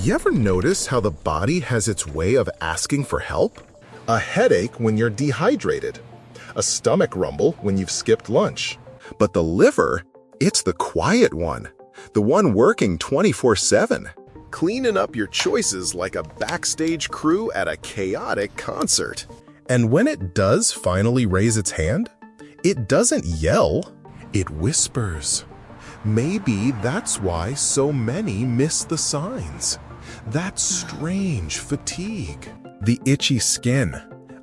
You ever notice how the body has its way of asking for help? A headache when you're dehydrated. A stomach rumble when you've skipped lunch. But the liver, it's the quiet one. The one working 24/7. Cleaning up your choices like a backstage crew at a chaotic concert. And when it does finally raise its hand, it doesn't yell, it whispers. Maybe that's why so many miss the signs. That strange fatigue, the itchy skin,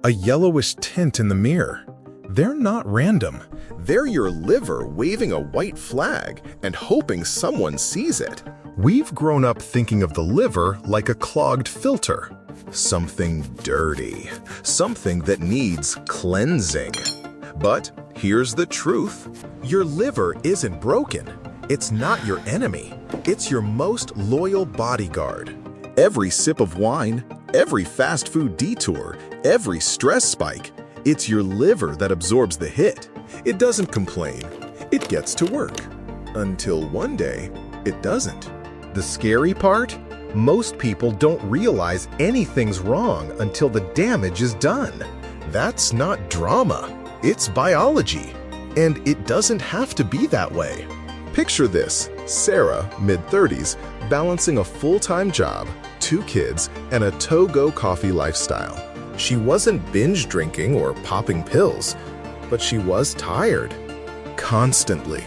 a yellowish tint in the mirror. They're not random. They're your liver waving a white flag and hoping someone sees it. We've grown up thinking of the liver like a clogged filter. Something dirty, something that needs cleansing. But here's the truth. Your liver isn't broken. It's not your enemy. It's your most loyal bodyguard. Every sip of wine, every fast food detour, every stress spike, it's your liver that absorbs the hit. It doesn't complain. It gets to work. Until one day, it doesn't. The scary part? Most people don't realize anything's wrong until the damage is done. That's not drama. It's biology. And it doesn't have to be that way. Picture this, Sarah, mid-30s, balancing a full-time job, 2 kids, and a to-go coffee lifestyle. She wasn't binge drinking or popping pills, but she was tired. Constantly.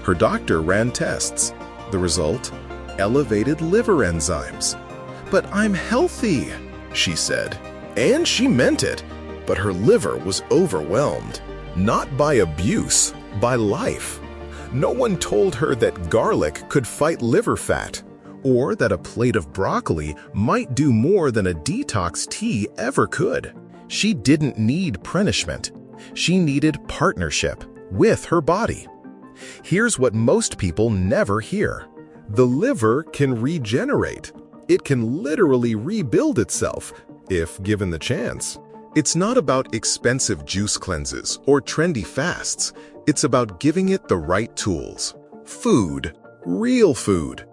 Her doctor ran tests. The result? Elevated liver enzymes. "But I'm healthy," she said. And she meant it. But her liver was overwhelmed. Not by abuse, by life. No one told her that garlic could fight liver fat, or that a plate of broccoli might do more than a detox tea ever could. She didn't need punishment. She needed partnership with her body. Here's what most people never hear. The liver can regenerate. It can literally rebuild itself, if given the chance. It's not about expensive juice cleanses or trendy fasts. It's about giving it the right tools. Food, real food.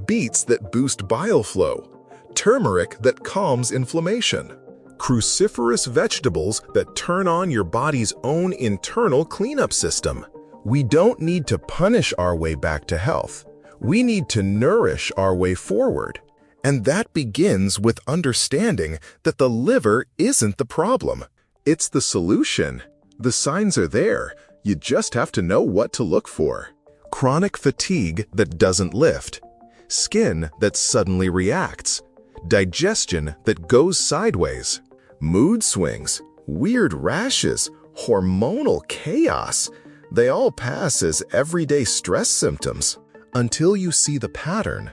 Beets that boost bile flow. Turmeric that calms inflammation. Cruciferous vegetables that turn on your body's own internal cleanup system. We don't need to punish our way back to health. We need to nourish our way forward. And that begins with understanding that the liver isn't the problem. It's the solution. The signs are there. You just have to know what to look for. Chronic fatigue that doesn't lift. Skin that suddenly reacts. Digestion that goes sideways. Mood swings. Weird rashes. Hormonal chaos. They all pass as everyday stress symptoms. Until you see the pattern.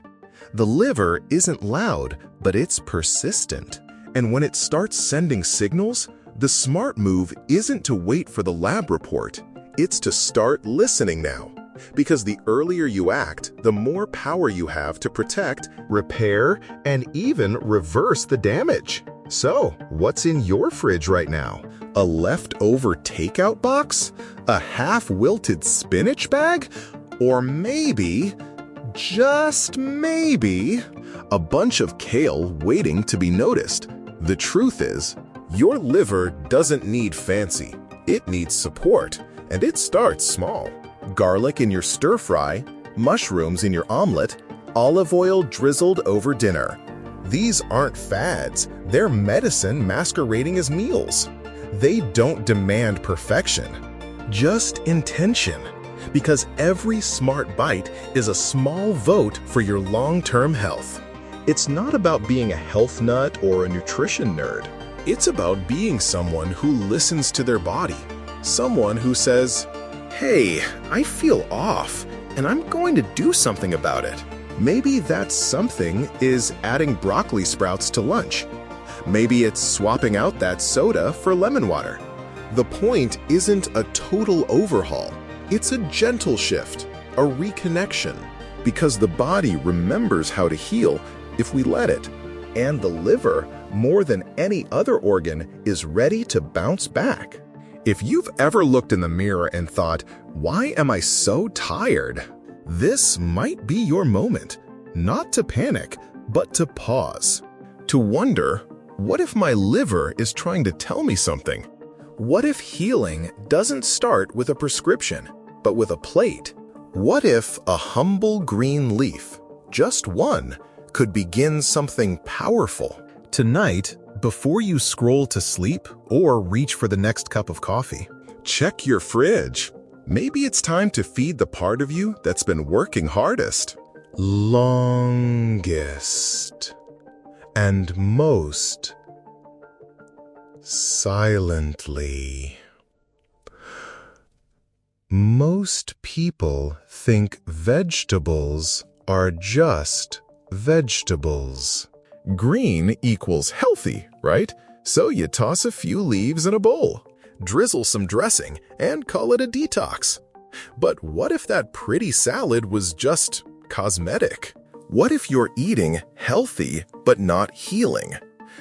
The liver isn't loud, but it's persistent. And when it starts sending signals, the smart move isn't to wait for the lab report. It's to start listening now. Because the earlier you act, the more power you have to protect, repair, and even reverse the damage. So, what's in your fridge right now? A leftover takeout box? A half-wilted spinach bag? Or maybe, just maybe, a bunch of kale waiting to be noticed. The truth is, your liver doesn't need fancy. It needs support, and it starts small. Garlic in your stir-fry, mushrooms in your omelet, olive oil drizzled over dinner. These aren't fads. They're medicine masquerading as meals. They don't demand perfection, just intention. Because every smart bite is a small vote for your long-term health. It's not about being a health nut or a nutrition nerd. It's about being someone who listens to their body. Someone who says, "Hey, I feel off, and I'm going to do something about it." Maybe that something is adding broccoli sprouts to lunch. Maybe it's swapping out that soda for lemon water. The point isn't a total overhaul. It's a gentle shift, a reconnection, because the body remembers how to heal if we let it. And the liver, more than any other organ, is ready to bounce back. If you've ever looked in the mirror and thought, "Why am I so tired?" This might be your moment, not to panic, but to pause. To wonder, what if my liver is trying to tell me something? What if healing doesn't start with a prescription, but with a plate? What if a humble green leaf, just one, could begin something powerful? Tonight, before you scroll to sleep or reach for the next cup of coffee, check your fridge. Maybe it's time to feed the part of you that's been working hardest, longest, and most silently. Most people think vegetables are just vegetables. Green equals healthy, right? So you toss a few leaves in a bowl, drizzle some dressing, and call it a detox. But what if that pretty salad was just cosmetic? What if you're eating healthy but not healing?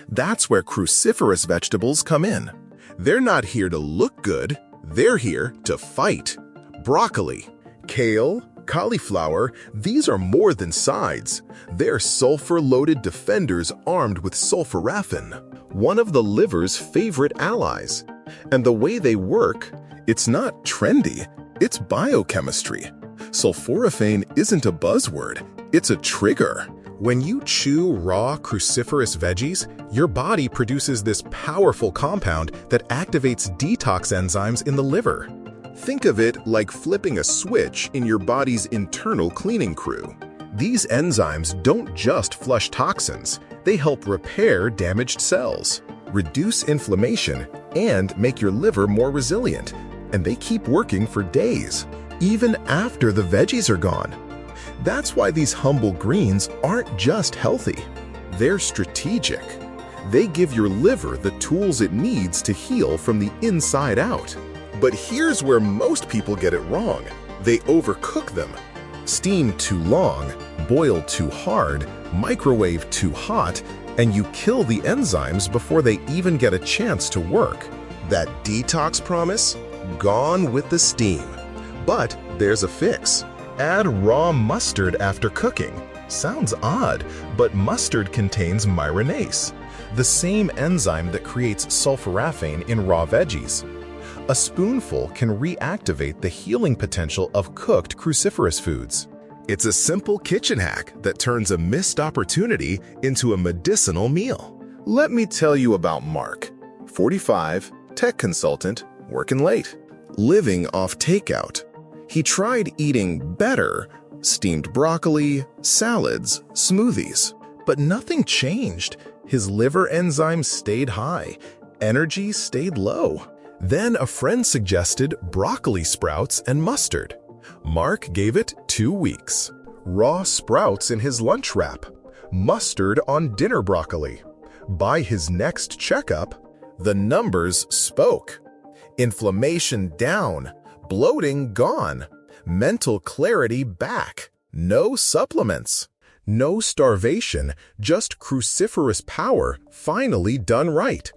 That's where cruciferous vegetables come in. They're not here to look good, they're here to fight. Broccoli, kale, cauliflower, these are more than sides. They're sulfur-loaded defenders armed with sulforaphane, one of the liver's favorite allies. And the way they work, it's not trendy, it's biochemistry. Sulforaphane isn't a buzzword, it's a trigger. When you chew raw cruciferous veggies, your body produces this powerful compound that activates detox enzymes in the liver. Think of it like flipping a switch in your body's internal cleaning crew. These enzymes don't just flush toxins, they help repair damaged cells, reduce inflammation, and make your liver more resilient. And they keep working for days, even after the veggies are gone. That's why these humble greens aren't just healthy, they're strategic. They give your liver the tools it needs to heal from the inside out. But here's where most people get it wrong. They overcook them. Steam too long, boil too hard, microwave too hot, and you kill the enzymes before they even get a chance to work. That detox promise? Gone with the steam. But there's a fix. Add raw mustard after cooking. Sounds odd, but mustard contains myronase, the same enzyme that creates sulforaphane in raw veggies. A spoonful can reactivate the healing potential of cooked cruciferous foods. It's a simple kitchen hack that turns a missed opportunity into a medicinal meal. Let me tell you about Mark, 45, tech consultant, working late, living off takeout. He tried eating better, steamed broccoli, salads, smoothies, but nothing changed. His liver enzymes stayed high, energy stayed low. Then a friend suggested broccoli sprouts and mustard. Mark gave it 2 weeks. Raw sprouts in his lunch wrap, mustard on dinner broccoli. By his next checkup, the numbers spoke. Inflammation down, bloating gone, mental clarity back, no supplements, no starvation, just cruciferous power finally done right.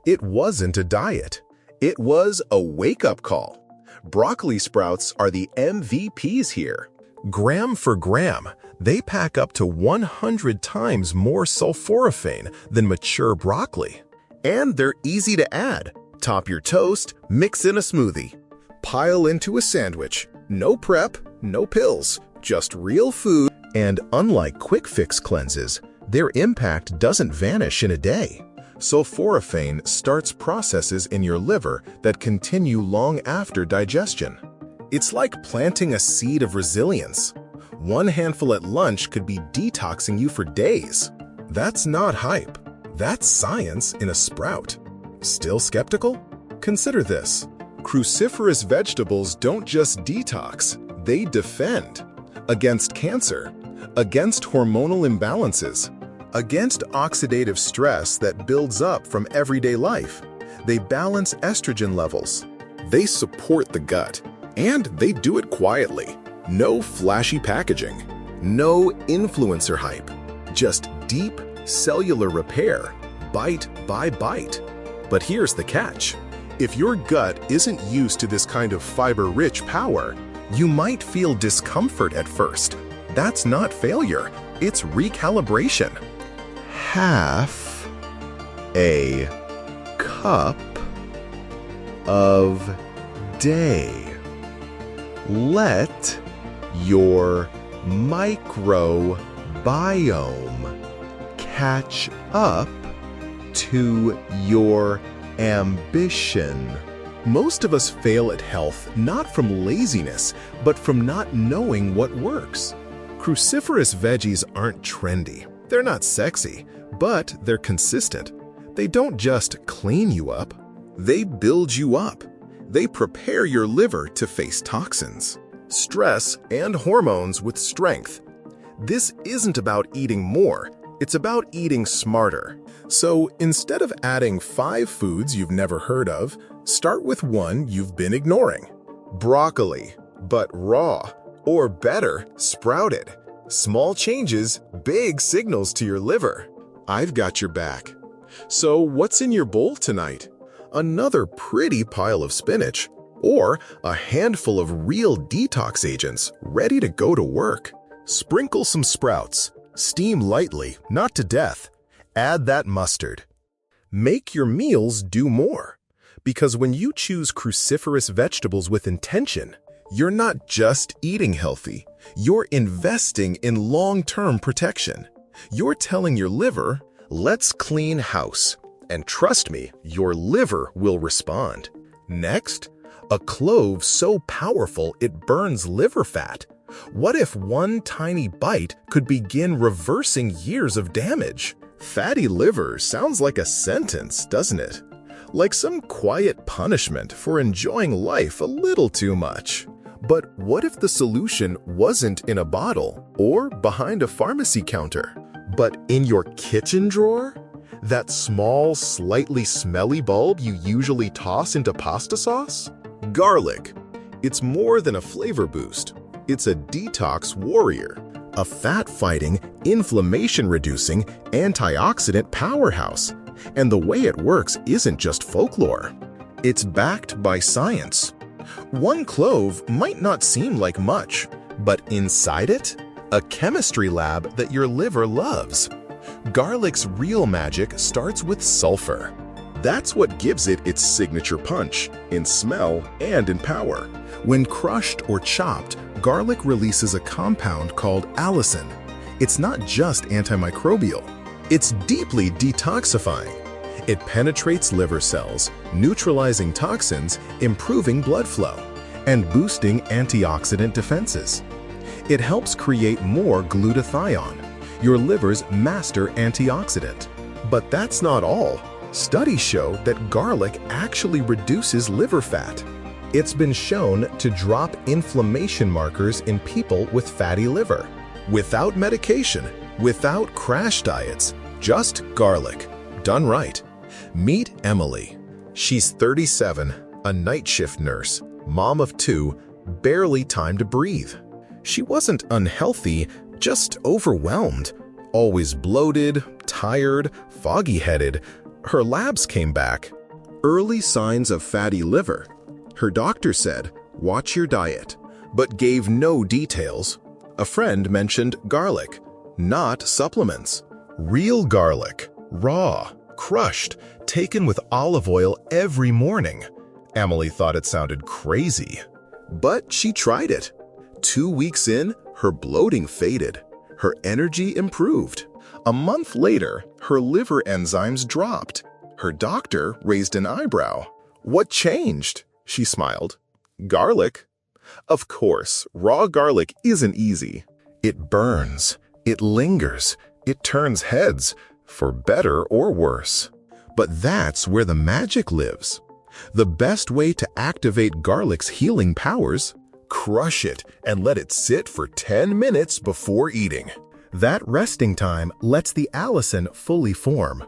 It wasn't a diet. It was a wake-up call. Broccoli sprouts are the MVPs here. Gram for gram, they pack up to 100 times more sulforaphane than mature broccoli. And they're easy to add. Top your toast, mix in a smoothie. Pile into a sandwich. No prep, no pills, just real food. And unlike quick fix cleanses, their impact doesn't vanish in a day. Sulforaphane starts processes in your liver that continue long after digestion. It's like planting a seed of resilience. One handful at lunch could be detoxing you for days. That's not hype. That's science in a sprout. Still skeptical? Consider this. Cruciferous vegetables don't just detox, they defend. Against cancer, against hormonal imbalances, against oxidative stress that builds up from everyday life. They balance estrogen levels. They support the gut. And they do it quietly. No flashy packaging. No influencer hype. Just deep cellular repair, bite by bite. But here's the catch. If your gut isn't used to this kind of fiber-rich power, you might feel discomfort at first. That's not failure. It's recalibration. Half a cup of day. Let your microbiome catch up to your ambition. Most of us fail at health not from laziness, but from not knowing what works. Cruciferous veggies aren't trendy. They're not sexy, but they're consistent. They don't just clean you up, they build you up. They prepare your liver to face toxins, stress, and hormones with strength. This isn't about eating more, it's about eating smarter. So instead of adding 5 foods you've never heard of, start with one you've been ignoring. Broccoli, but raw, or better, sprouted. Small changes, big signals to your liver. I've got your back. So what's in your bowl tonight? Another pretty pile of spinach, or a handful of real detox agents ready to go to work. Sprinkle some sprouts. Steam lightly, not to death. Add that mustard. Make your meals do more. Because when you choose cruciferous vegetables with intention, you're not just eating healthy, you're investing in long-term protection. You're telling your liver, let's clean house. And trust me, your liver will respond. Next, a clove so powerful it burns liver fat. What if one tiny bite could begin reversing years of damage? Fatty liver sounds like a sentence, doesn't it? Like some quiet punishment for enjoying life a little too much. But what if the solution wasn't in a bottle or behind a pharmacy counter, but in your kitchen drawer? That small, slightly smelly bulb you usually toss into pasta sauce? Garlic. It's more than a flavor boost. It's a detox warrior, a fat-fighting, inflammation-reducing, antioxidant powerhouse. And the way it works isn't just folklore. It's backed by science. One clove might not seem like much, but inside it, a chemistry lab that your liver loves. Garlic's real magic starts with sulfur. That's what gives it its signature punch, in smell and in power. When crushed or chopped, garlic releases a compound called allicin. It's not just antimicrobial. It's deeply detoxifying. It penetrates liver cells, neutralizing toxins, improving blood flow, and boosting antioxidant defenses. It helps create more glutathione, your liver's master antioxidant. But that's not all. Studies show that garlic actually reduces liver fat. It's been shown to drop inflammation markers in people with fatty liver. Without medication, without crash diets, just garlic, done right. Meet Emily. She's 37, a night shift nurse, mom of 2, barely time to breathe. She wasn't unhealthy, just overwhelmed, always bloated, tired, foggy-headed. Her labs came back. Early signs of fatty liver. Her doctor said, watch your diet, but gave no details. A friend mentioned garlic, not supplements. Real garlic, raw, crushed, taken with olive oil every morning. Emily thought it sounded crazy, but she tried it. 2 weeks in, her bloating faded. Her energy improved. A month later, her liver enzymes dropped. Her doctor raised an eyebrow. What changed? She smiled. Garlic. Of course, raw garlic isn't easy. It burns. It lingers. It turns heads, for better or worse. But that's where the magic lives. The best way to activate garlic's healing powers: crush it and let it sit for 10 minutes before eating. That resting time lets the allicin fully form.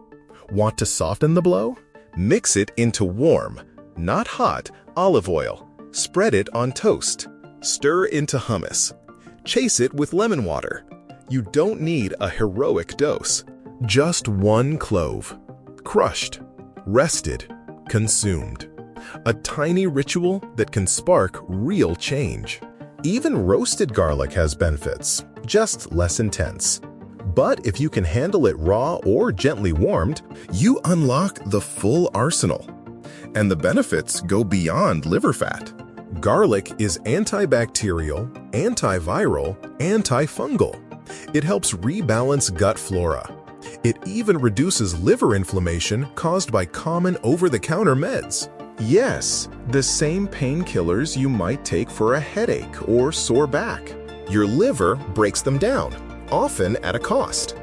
Want to soften the blow? Mix it into warm, not hot, olive oil. Spread it on toast. Stir into hummus. Chase it with lemon water. You don't need a heroic dose. Just 1 clove. Crushed, rested, consumed. A tiny ritual that can spark real change. Even roasted garlic has benefits, just less intense. But if you can handle it raw or gently warmed, you unlock the full arsenal. And the benefits go beyond liver fat. Garlic is antibacterial, antiviral, antifungal. It helps rebalance gut flora. It even reduces liver inflammation caused by common over-the-counter meds. Yes, the same painkillers you might take for a headache or sore back. Your liver breaks them down, often at a cost.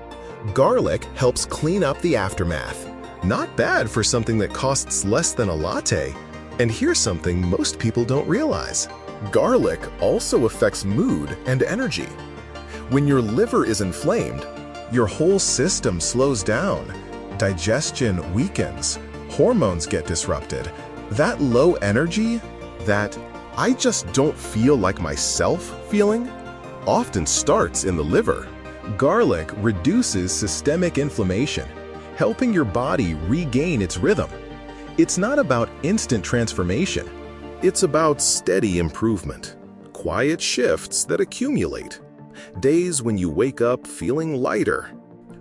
Garlic helps clean up the aftermath. Not bad for something that costs less than a latte. And here's something most people don't realize. Garlic also affects mood and energy. When your liver is inflamed, your whole system slows down. Digestion weakens. Hormones get disrupted. That low energy, that "I just don't feel like myself" feeling, often starts in the liver. Garlic reduces systemic inflammation, helping your body regain its rhythm. It's not about instant transformation. It's about steady improvement, quiet shifts that accumulate, days when you wake up feeling lighter,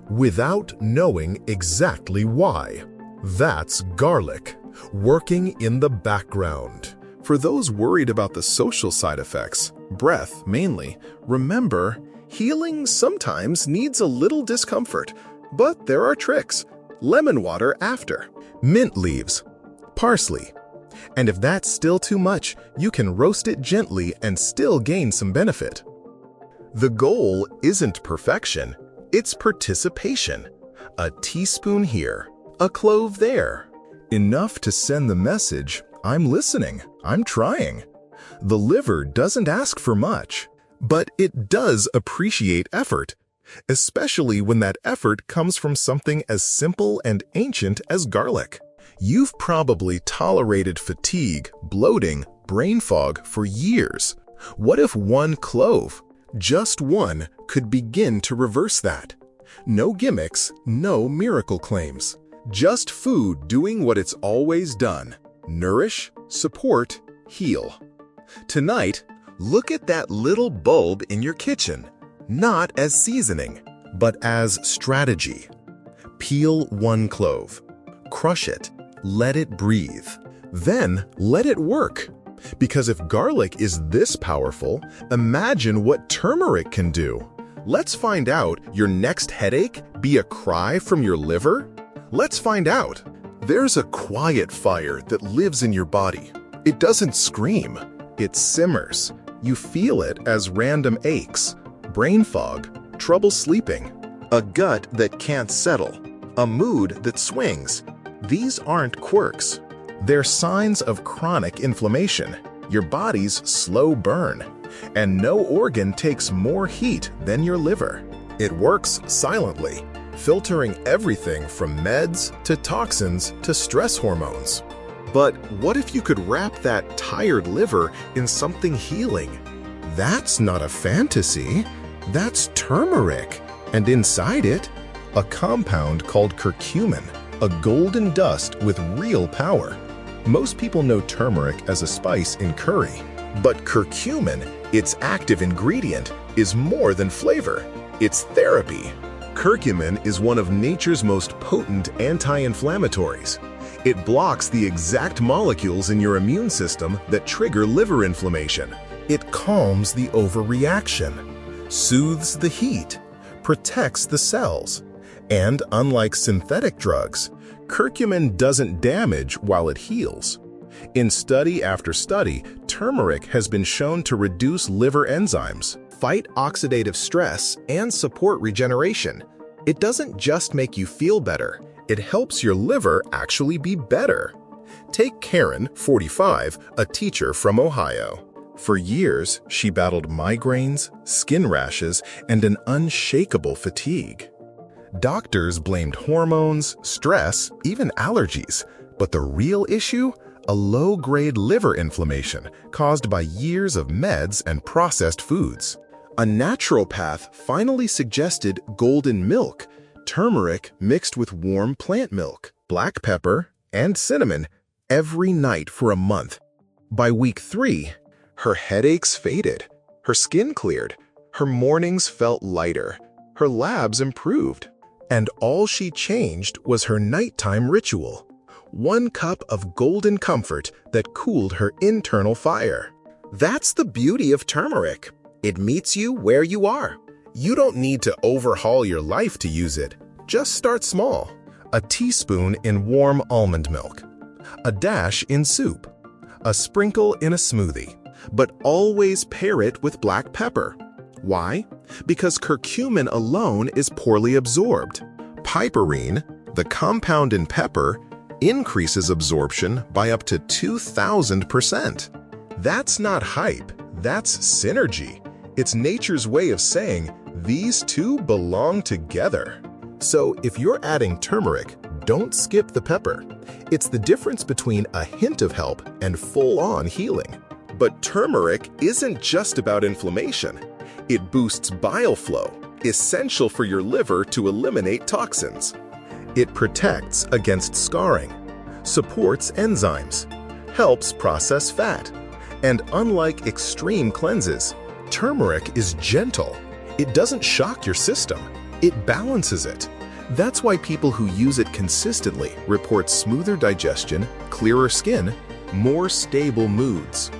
without knowing exactly why. That's garlic, working in the background. For those worried about the social side effects, breath mainly, remember, healing sometimes needs a little discomfort, but there are tricks. Lemon water after. Mint leaves. Parsley. And if that's still too much, you can roast it gently and still gain some benefit. The goal isn't perfection, it's participation. A teaspoon here, a clove there. Enough to send the message, "I'm listening, I'm trying." The liver doesn't ask for much, but it does appreciate effort, especially when that effort comes from something as simple and ancient as garlic. You've probably tolerated fatigue, bloating, brain fog for years. What if one clove, just one, could begin to reverse that? No gimmicks, no miracle claims. Just food doing what it's always done. Nourish, support, heal. Tonight, look at that little bulb in your kitchen, not as seasoning, but as strategy. Peel one clove. Crush it. Let it breathe. Then let it work. Because if garlic is this powerful, imagine what turmeric can do. Let's find out. Your next headache be a cry from your liver? Let's find out. There's a quiet fire that lives in your body. It doesn't scream. It simmers. You feel it as random aches, brain fog, trouble sleeping, a gut that can't settle, a mood that swings. These aren't quirks. They're signs of chronic inflammation, your body's slow burn. And no organ takes more heat than your liver. It works silently, filtering everything from meds to toxins to stress hormones. But what if you could wrap that tired liver in something healing? That's not a fantasy. That's turmeric. And inside it, a compound called curcumin, a golden dust with real power. Most people know turmeric as a spice in curry, but curcumin, its active ingredient, is more than flavor. It's therapy. Curcumin is one of nature's most potent anti-inflammatories. It blocks the exact molecules in your immune system that trigger liver inflammation. It calms the overreaction, soothes the heat, protects the cells. And unlike synthetic drugs, curcumin doesn't damage while it heals. In study after study, turmeric has been shown to reduce liver enzymes, fight oxidative stress, and support regeneration. It doesn't just make you feel better, it helps your liver actually be better. Take Karen, 45, a teacher from Ohio. For years, she battled migraines, skin rashes, and an unshakable fatigue. Doctors blamed hormones, stress, even allergies. But the real issue? A low-grade liver inflammation caused by years of meds and processed foods. A naturopath finally suggested golden milk, turmeric mixed with warm plant milk, black pepper, and cinnamon every night for a month. By week 3, her headaches faded, her skin cleared, her mornings felt lighter, her labs improved. And all she changed was her nighttime ritual. 1 cup of golden comfort that cooled her internal fire. That's the beauty of turmeric. It meets you where you are. You don't need to overhaul your life to use it. Just start small. A teaspoon in warm almond milk. A dash in soup. A sprinkle in a smoothie. But always pair it with black pepper. Why? Because curcumin alone is poorly absorbed. Piperine, the compound in pepper, increases absorption by up to 2,000%. That's not hype, that's synergy. It's nature's way of saying these two belong together. So if you're adding turmeric, don't skip the pepper. It's the difference between a hint of help and full-on healing. But turmeric isn't just about inflammation. It boosts bile flow, essential for your liver to eliminate toxins. It protects against scarring, supports enzymes, helps process fat. And unlike extreme cleanses, turmeric is gentle. It doesn't shock your system. It balances it. That's why people who use it consistently report smoother digestion, clearer skin, more stable moods.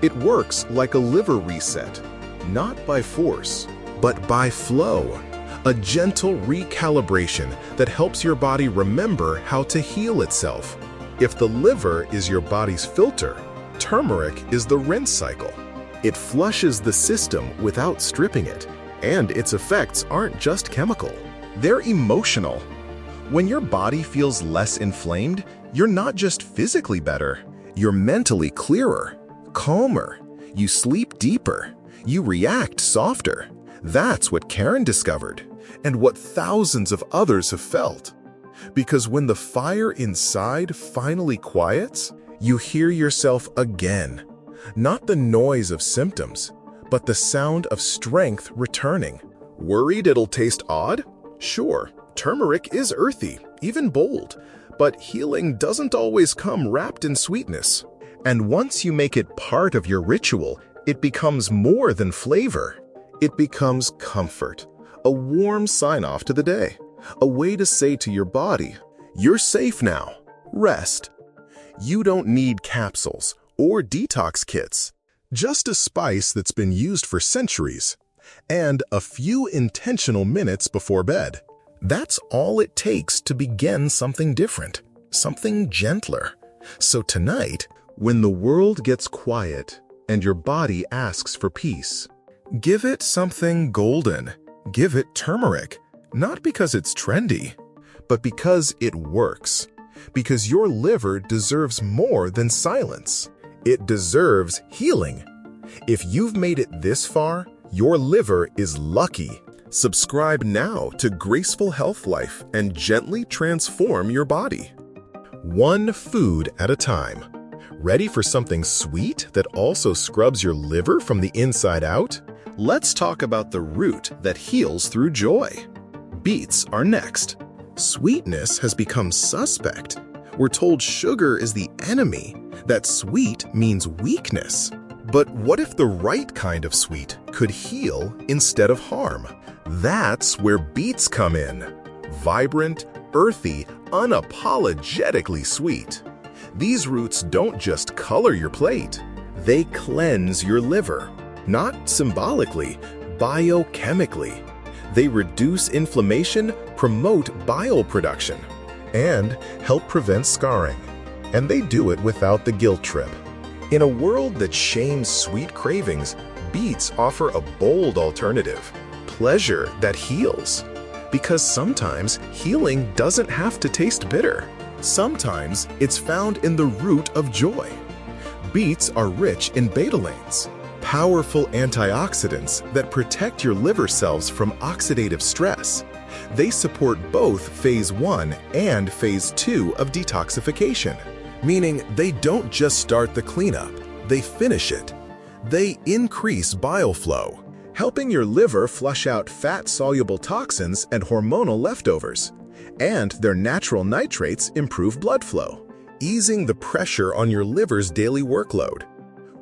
It works like a liver reset, not by force, but by flow. A gentle recalibration that helps your body remember how to heal itself. If the liver is your body's filter, turmeric is the rinse cycle. It flushes the system without stripping it, and its effects aren't just chemical. They're emotional. When your body feels less inflamed, you're not just physically better. You're mentally clearer, calmer. You sleep deeper. You react softer. That's what Karen discovered, and what thousands of others have felt. Because when the fire inside finally quiets, you hear yourself again. Not the noise of symptoms, but the sound of strength returning. Worried it'll taste odd? Sure, turmeric is earthy, even bold, but healing doesn't always come wrapped in sweetness. And once you make it part of your ritual, it becomes more than flavor. It becomes comfort, a warm sign-off to the day, a way to say to your body, "You're safe now. Rest." You don't need capsules or detox kits, just a spice that's been used for centuries, and a few intentional minutes before bed. That's all it takes to begin something different, something gentler. So tonight, when the world gets quiet and your body asks for peace, give it something golden. Give it turmeric, not because it's trendy, but because it works. Because your liver deserves more than silence. It deserves healing. If you've made it this far, your liver is lucky. Subscribe now to Graceful Health Life and gently transform your body. One food at a time. Ready for something sweet that also scrubs your liver from the inside out? Let's talk about the root that heals through joy. Beets are next. Sweetness has become suspect. We're told sugar is the enemy, that sweet means weakness. But what if the right kind of sweet could heal instead of harm? That's where beets come in. Vibrant, earthy, unapologetically sweet. These roots don't just color your plate. They cleanse your liver. Not symbolically, biochemically. They reduce inflammation, promote bile production, and help prevent scarring. And they do it without the guilt trip. In a world that shames sweet cravings, beets offer a bold alternative. Pleasure that heals. Because sometimes healing doesn't have to taste bitter. Sometimes it's found in the root of joy. Beets are rich in betalains, powerful antioxidants that protect your liver cells from oxidative stress. They support both phase 1 and phase 2 of detoxification, meaning they don't just start the cleanup, they finish it. They increase bile flow, helping your liver flush out fat-soluble toxins and hormonal leftovers. And their natural nitrates improve blood flow, easing the pressure on your liver's daily workload.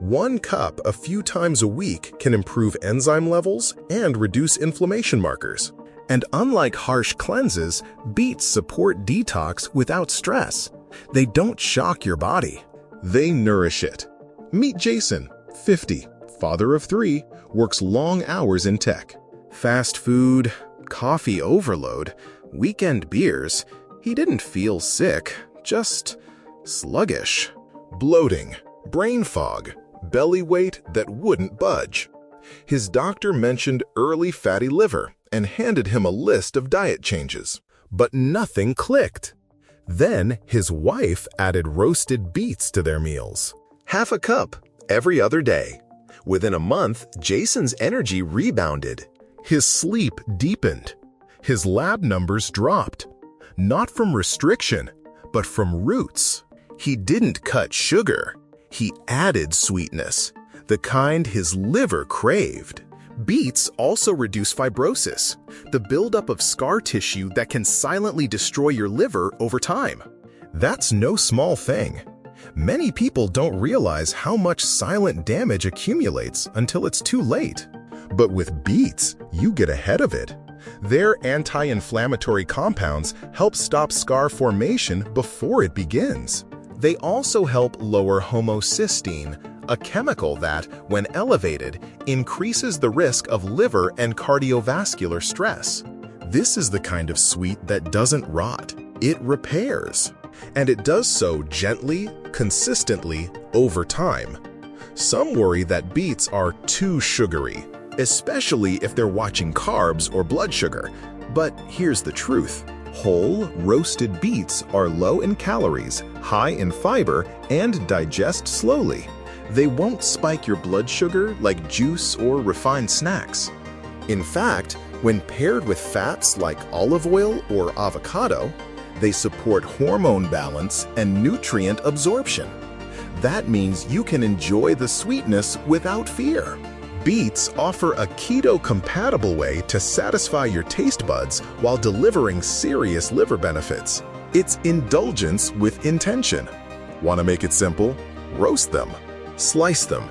1 cup a few times a week can improve enzyme levels and reduce inflammation markers. And unlike harsh cleanses, beets support detox without stress. They don't shock your body. They nourish it. Meet Jason, 50, father of 3, works long hours in tech. Fast food, coffee overload, weekend beers. He didn't feel sick, just sluggish. Bloating, brain fog, belly weight that wouldn't budge. His doctor mentioned early fatty liver and handed him a list of diet changes. But nothing clicked. Then his wife added roasted beets to their meals. Half a cup every other day. Within a month, Jason's energy rebounded. His sleep deepened. His lab numbers dropped. Not from restriction, but from roots. He didn't cut sugar. He added sweetness, the kind his liver craved. Beets also reduce fibrosis, the buildup of scar tissue that can silently destroy your liver over time. That's no small thing. Many people don't realize how much silent damage accumulates until it's too late. But with beets, you get ahead of it. Their anti-inflammatory compounds help stop scar formation before it begins. They also help lower homocysteine, a chemical that, when elevated, increases the risk of liver and cardiovascular stress. This is the kind of sweet that doesn't rot. It repairs. And it does so gently, consistently, over time. Some worry that beets are too sugary, especially if they're watching carbs or blood sugar. But here's the truth. Whole, roasted beets are low in calories, high in fiber, and digest slowly. They won't spike your blood sugar like juice or refined snacks. In fact, when paired with fats like olive oil or avocado, they support hormone balance and nutrient absorption. That means you can enjoy the sweetness without fear. Beets offer a keto-compatible way to satisfy your taste buds while delivering serious liver benefits. It's indulgence with intention. Want to make it simple? Roast them. Slice them.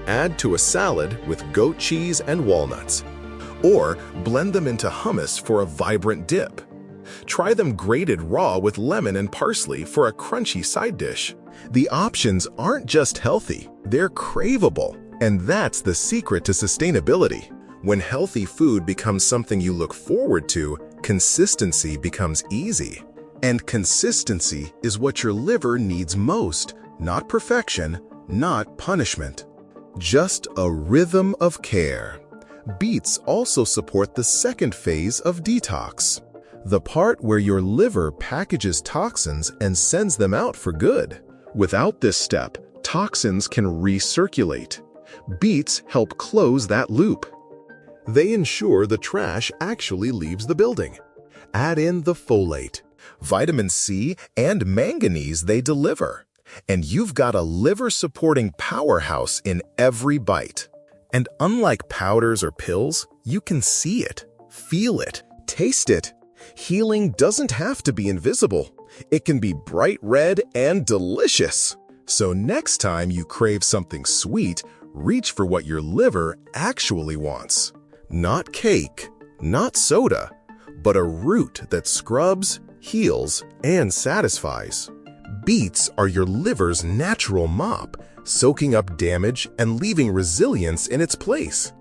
Add to a salad with goat cheese and walnuts. Or blend them into hummus for a vibrant dip. Try them grated raw with lemon and parsley for a crunchy side dish. The options aren't just healthy, they're craveable. And that's the secret to sustainability. When healthy food becomes something you look forward to, consistency becomes easy. And consistency is what your liver needs most, not perfection, not punishment. Just a rhythm of care. Beets also support the second phase of detox, the part where your liver packages toxins and sends them out for good. Without this step, toxins can recirculate. Beets help close that loop. They ensure the trash actually leaves the building. Add in the folate, vitamin C, and manganese they deliver. And you've got a liver-supporting powerhouse in every bite. And unlike powders or pills, you can see it, feel it, taste it. Healing doesn't have to be invisible. It can be bright red and delicious. So next time you crave something sweet, reach for what your liver actually wants. Not cake, not soda, but a root that scrubs, heals, and satisfies. Beets are your liver's natural mop, soaking up damage and leaving resilience in its place.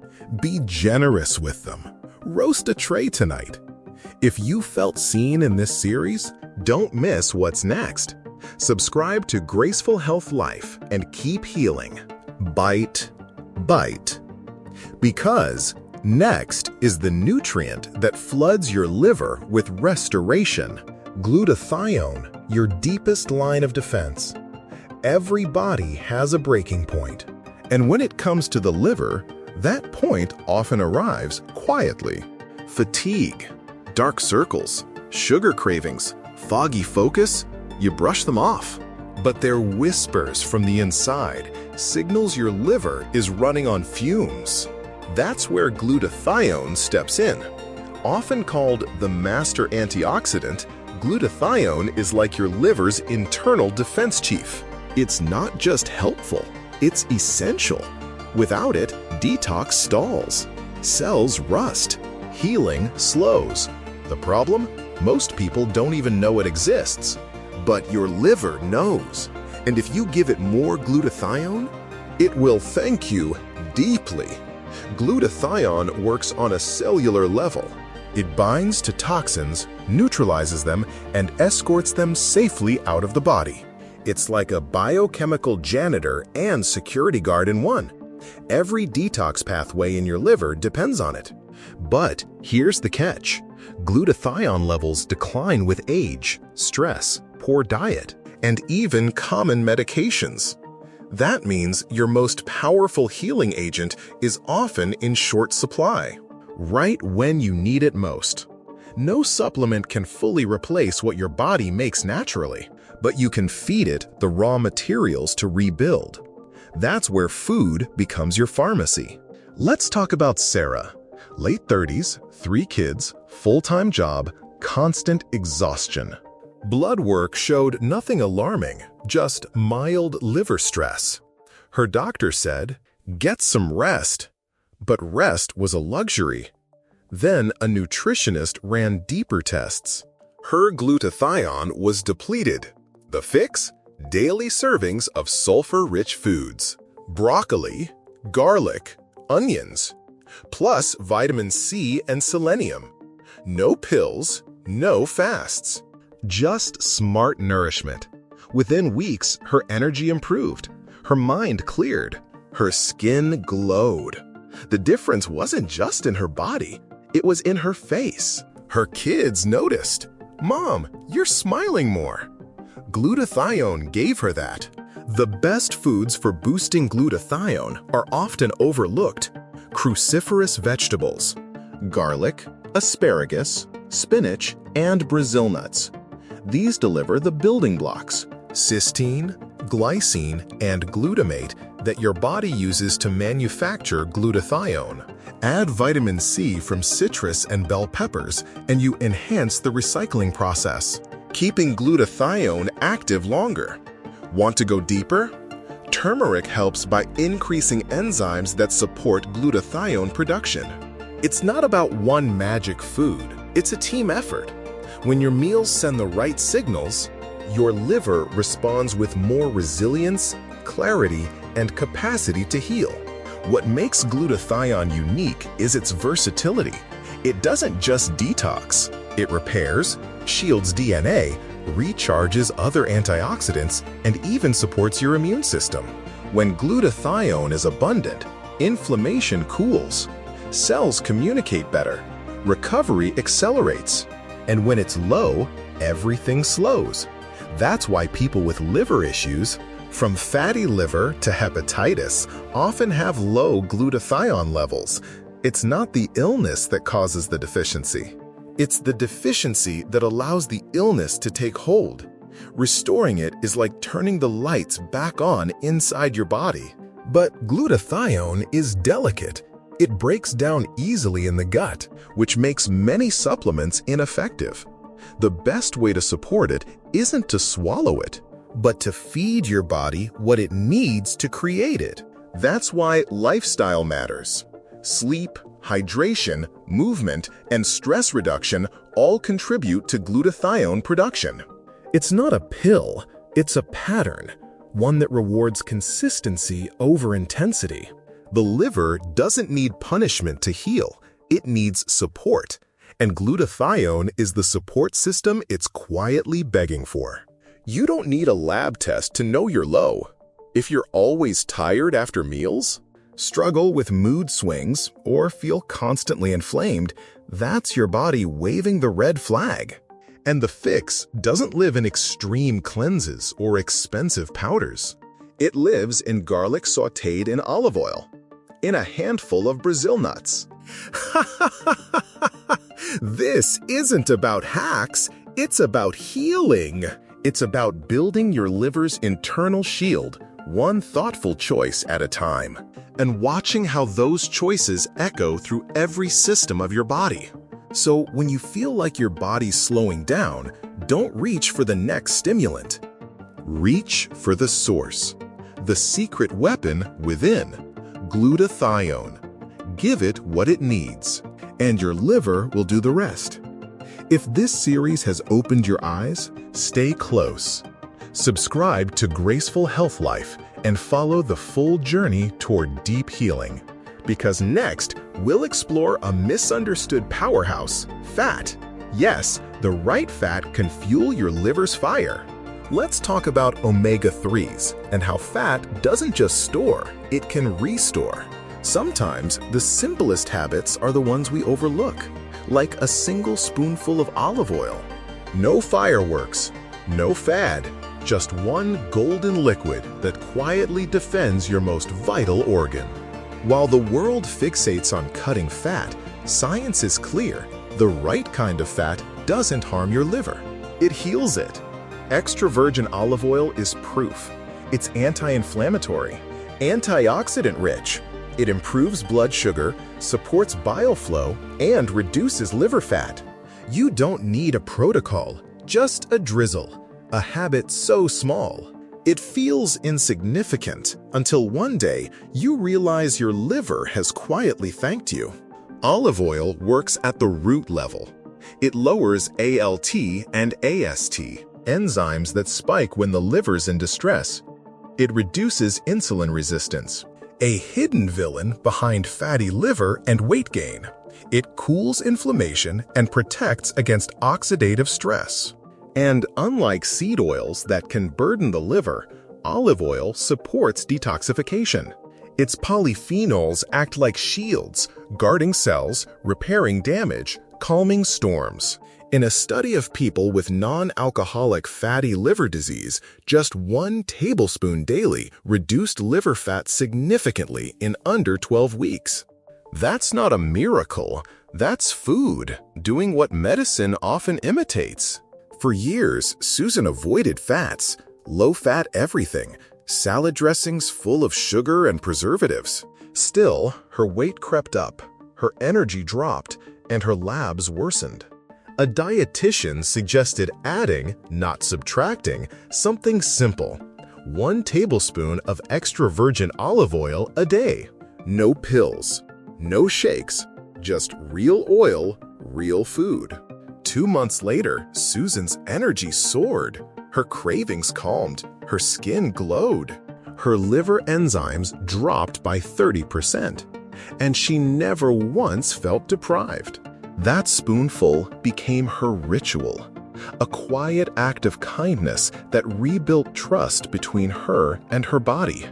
Be generous with them. Roast a tray tonight. If you felt seen in this series, don't miss what's next. Subscribe to Graceful Health Life and keep healing. Bite, bite. Because next is the nutrient that floods your liver with restoration. Glutathione, your deepest line of defense. Every body has a breaking point. And when it comes to the liver, that point often arrives quietly. Fatigue, dark circles, sugar cravings, foggy focus, you brush them off. But they're whispers from the inside, signals your liver is running on fumes. That's where glutathione steps in. Often called the master antioxidant, glutathione is like your liver's internal defense chief. It's not just helpful, it's essential. Without it, detox stalls, cells rust, Healing slows. The problem? Most people don't even know it exists. But your liver knows. And if you give it more glutathione, it will thank you deeply. Glutathione works on a cellular level. It binds to toxins, neutralizes them, and escorts them safely out of the body. It's like a biochemical janitor and security guard in one. Every detox pathway in your liver depends on it. But here's the catch. Glutathione levels decline with age, stress, poor diet, and even common medications. That means your most powerful healing agent is often in short supply, right when you need it most. No supplement can fully replace what your body makes naturally, but you can feed it the raw materials to rebuild. That's where food becomes your pharmacy. Let's talk about Sarah. Late 30s, 3 kids, full-time job, constant exhaustion. Blood work showed nothing alarming, just mild liver stress. Her doctor said, "Get some rest." But rest was a luxury. Then a nutritionist ran deeper tests. Her glutathione was depleted. The fix? Daily servings of sulfur-rich foods. Broccoli, garlic, onions, plus vitamin C and selenium. No pills, no fasts. Just smart nourishment. Within weeks, her energy improved. Her mind cleared. Her skin glowed. The difference wasn't just in her body, it was in her face. Her kids noticed. "Mom, you're smiling more." Glutathione gave her that. The best foods for boosting glutathione are often overlooked. Cruciferous vegetables, garlic, asparagus, spinach, and Brazil nuts. These deliver the building blocks, cysteine, glycine, and glutamate that your body uses to manufacture glutathione. Add vitamin C from citrus and bell peppers, and you enhance the recycling process, keeping glutathione active longer. Want to go deeper? Turmeric helps by increasing enzymes that support glutathione production. It's not about one magic food, it's a team effort. When your meals send the right signals, your liver responds with more resilience, clarity, and capacity to heal. What makes glutathione unique is its versatility. It doesn't just detox, it repairs, shields DNA, recharges other antioxidants, and even supports your immune system. When glutathione is abundant, inflammation cools, cells communicate better, recovery accelerates, and when it's low, everything slows. That's why people with liver issues, from fatty liver to hepatitis, often have low glutathione levels. It's not the illness that causes the deficiency. It's the deficiency that allows the illness to take hold. Restoring it is like turning the lights back on inside your body. But glutathione is delicate. It breaks down easily in the gut, which makes many supplements ineffective. The best way to support it isn't to swallow it, but to feed your body what it needs to create it. That's why lifestyle matters. Sleep, hydration, movement, and stress reduction all contribute to glutathione production. It's not a pill, it's a pattern, one that rewards consistency over intensity. The liver doesn't need punishment to heal, it needs support. And glutathione is the support system it's quietly begging for. You don't need a lab test to know you're low. If you're always tired after meals, struggle with mood swings, or feel constantly inflamed, that's your body waving the red flag. And the fix doesn't live in extreme cleanses or expensive powders. It lives in garlic sautéed in olive oil, in a handful of Brazil nuts. This isn't about hacks, it's about healing. It's about building your liver's internal shield, one thoughtful choice at a time, and watching how those choices echo through every system of your body. So when you feel like your body's slowing down, don't reach for the next stimulant. Reach for the source, the secret weapon within, glutathione. Give it what it needs, and your liver will do the rest. If this series has opened your eyes, stay close. Subscribe to Graceful Health Life and follow the full journey toward deep healing. Because next, we'll explore a misunderstood powerhouse, fat. Yes, the right fat can fuel your liver's fire. Let's talk about omega-3s and how fat doesn't just store, it can restore. Sometimes the simplest habits are the ones we overlook, like a single spoonful of olive oil. No fireworks, no fad, just one golden liquid that quietly defends your most vital organ. While the world fixates on cutting fat, science is clear. The right kind of fat doesn't harm your liver. It heals it. Extra virgin olive oil is proof. It's anti-inflammatory, antioxidant-rich. It improves blood sugar, supports bile flow, and reduces liver fat. You don't need a protocol, just a drizzle, a habit so small. It feels insignificant until one day you realize your liver has quietly thanked you. Olive oil works at the root level. It lowers ALT and AST, enzymes that spike when the liver's in distress. It reduces insulin resistance, a hidden villain behind fatty liver and weight gain. It cools inflammation and protects against oxidative stress. And unlike seed oils that can burden the liver, olive oil supports detoxification. Its polyphenols act like shields, guarding cells, repairing damage, calming storms. In a study of people with non-alcoholic fatty liver disease, just 1 tablespoon daily reduced liver fat significantly in under 12 weeks. That's not a miracle. That's food, doing what medicine often imitates. For years, Susan avoided fats, low-fat everything, salad dressings full of sugar and preservatives. Still, her weight crept up, her energy dropped, and her labs worsened. A dietitian suggested adding, not subtracting, something simple. 1 tablespoon of extra virgin olive oil a day. No pills, no shakes, just real oil, real food. 2 months later, Susan's energy soared. Her cravings calmed, her skin glowed. Her liver enzymes dropped by 30%, and she never once felt deprived. That spoonful became her ritual, a quiet act of kindness that rebuilt trust between her and her body.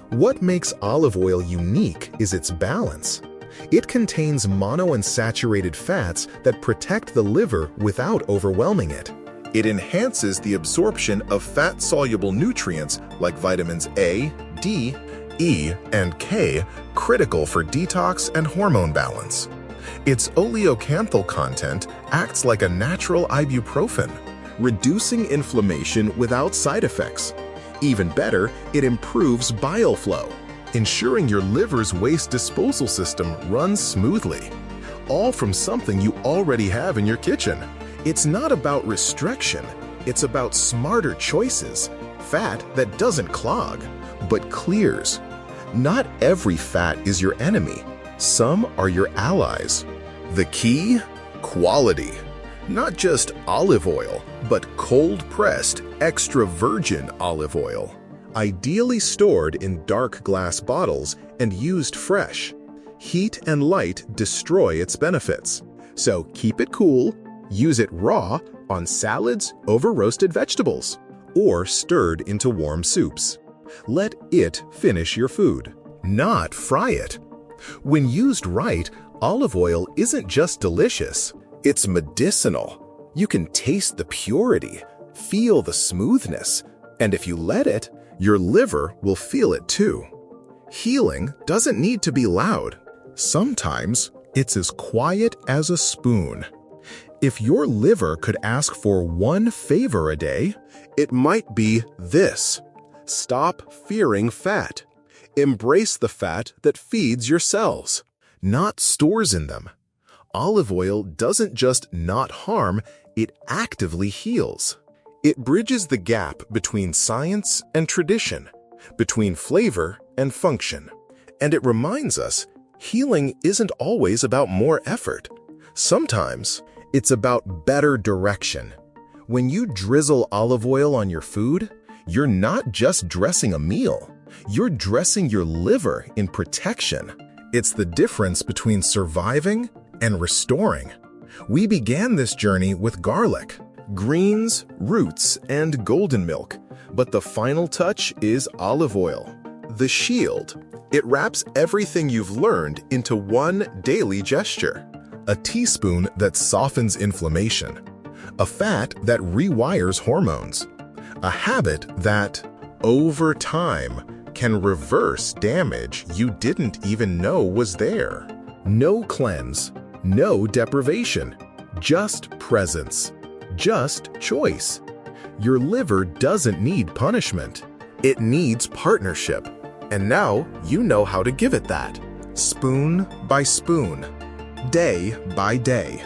What makes olive oil unique is its balance. It contains monounsaturated fats that protect the liver without overwhelming it. It enhances the absorption of fat-soluble nutrients like vitamins A, D, E, and K, critical for detox and hormone balance. Its oleocanthal content acts like a natural ibuprofen, reducing inflammation without side effects. Even better, it improves bile flow, ensuring your liver's waste disposal system runs smoothly. All from something you already have in your kitchen. It's not about restriction, it's about smarter choices. Fat that doesn't clog, but clears. Not every fat is your enemy. Some are your allies. The key? Quality. Not just olive oil, but cold-pressed, extra virgin olive oil. Ideally stored in dark glass bottles and used fresh. Heat and light destroy its benefits. So keep it cool, use it raw on salads over roasted vegetables, or stirred into warm soups. Let it finish your food, not fry it. When used right, olive oil isn't just delicious, it's medicinal. You can taste the purity, feel the smoothness, and if you let it, your liver will feel it too. Healing doesn't need to be loud. Sometimes it's as quiet as a spoon. If your liver could ask for one favor a day, it might be this. Stop fearing fat. Embrace the fat that feeds your cells, not stores in them. Olive oil doesn't just not harm, it actively heals. It bridges the gap between science and tradition, between flavor and function. And it reminds us, healing isn't always about more effort. Sometimes it's about better direction. When you drizzle olive oil on your food, you're not just dressing a meal, you're dressing your liver in protection. It's the difference between surviving and restoring. We began this journey with garlic, greens, roots, and golden milk, but the final touch is olive oil. The shield. It wraps everything you've learned into one daily gesture. A teaspoon that softens inflammation. A fat that rewires hormones. A habit that, over time, can reverse damage you didn't even know was there. No cleanse, no deprivation, just presence, just choice. Your liver doesn't need punishment. It needs partnership. And now you know how to give it that. Spoon by spoon. Day by day.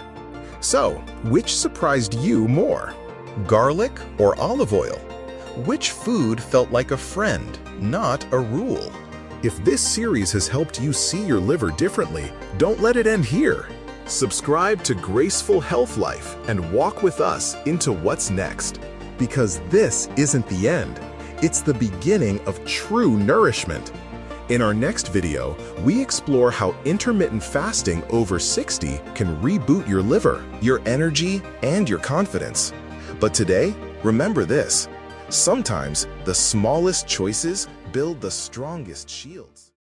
So, which surprised you more? Garlic or olive oil? Which food felt like a friend, not a rule? If this series has helped you see your liver differently, don't let it end here. Subscribe to Graceful Health Life and walk with us into what's next. Because this isn't the end. It's the beginning of true nourishment. In our next video, we explore how intermittent fasting over 60 can reboot your liver, your energy, and your confidence. But today, remember this: sometimes the smallest choices build the strongest shields.